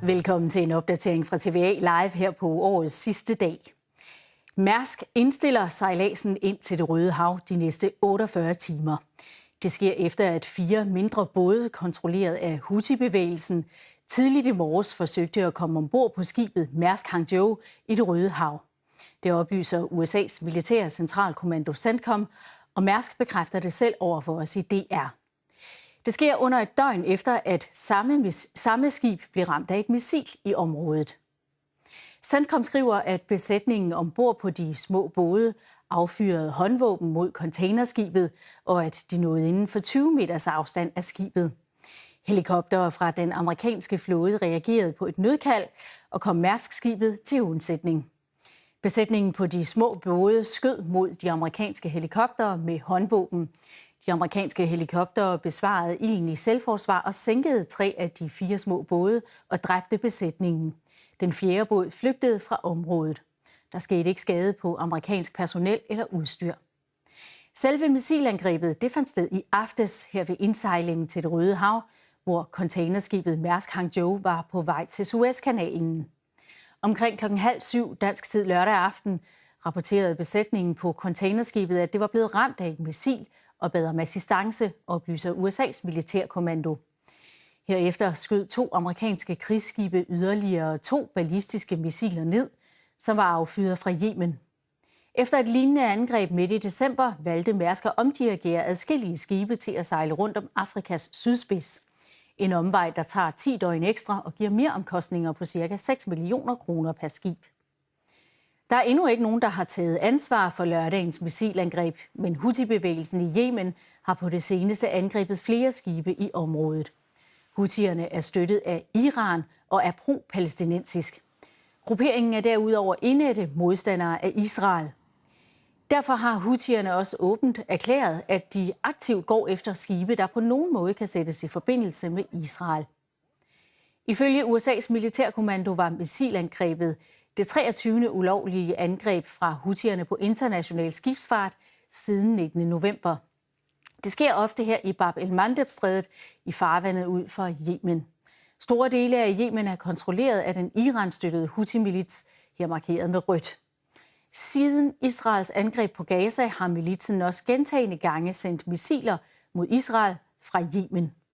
Velkommen til en opdatering fra TVA Live her på årets sidste dag. Mærsk indstiller sejladsen ind til Det Røde Hav de næste 48 timer. Det sker efter, at 4 mindre både, kontrolleret af Houthi-bevægelsen, tidligt i morges forsøgte at komme ombord på skibet Mærsk Hangzhou i Det Røde Hav. Det oplyser USA's militære centralkommando CENTCOM, og Mærsk bekræfter det selv over for os i DR. Det sker under et døgn efter, at samme skib blev ramt af et missil i området. CENTCOM skriver, at besætningen ombord på de små både affyrede håndvåben mod containerskibet, og at de nåede inden for 20 meters afstand af skibet. Helikoptere fra den amerikanske flåde reagerede på et nødkald og kom Mærsk-skibet til undsætning. Besætningen på de små både skød mod de amerikanske helikoptere med håndvåben. De amerikanske helikoptere besvarede ilden i selvforsvar og sænkede 3 af de 4 små både og dræbte besætningen. Den 4. båd flygtede fra området. Der skete ikke skade på amerikansk personel eller udstyr. Selve missilangrebet det fandt sted i aftes her ved indsejlingen til Det Røde Hav, hvor containerskibet Mærsk Hangzhou var på vej til Suezkanalen. Omkring 6:30 dansk tid lørdag aften rapporterede besætningen på containerskibet, at det var blevet ramt af et missil og bad om assistance, oplyser USA's militærkommando. Herefter skød 2 amerikanske krigsskibe yderligere 2 ballistiske missiler ned, som var affyret fra Yemen. Efter et lignende angreb midt i december valgte Mærsk at omdirigere adskillige skibe til at sejle rundt om Afrikas sydspids. En omvej, der tager 10 døgn ekstra og giver mere omkostninger på ca. 6 millioner kroner per skib. Der er endnu ikke nogen, der har taget ansvar for lørdagens missilangreb, men Houthi-bevægelsen i Yemen har på det seneste angrebet flere skibe i området. Houthierne er støttet af Iran og er pro-palæstinensisk. Grupperingen er derudover indædte modstandere af Israel. Derfor har Houthierne også åbent erklæret, at de aktivt går efter skibe, der på nogen måde kan sættes i forbindelse med Israel. Ifølge USA's militærkommando var missilangrebet det 23. ulovlige angreb fra Houthierne på international skibsfart siden 19. november. Det sker ofte her i Bab el-Mandeb-strædet i farvandet ud for Yemen. Store dele af Yemen er kontrolleret af den Iran-støttede Houthi-milits, her markeret med rødt. Siden Israels angreb på Gaza har militsen også gentagne gange sendt missiler mod Israel fra Yemen.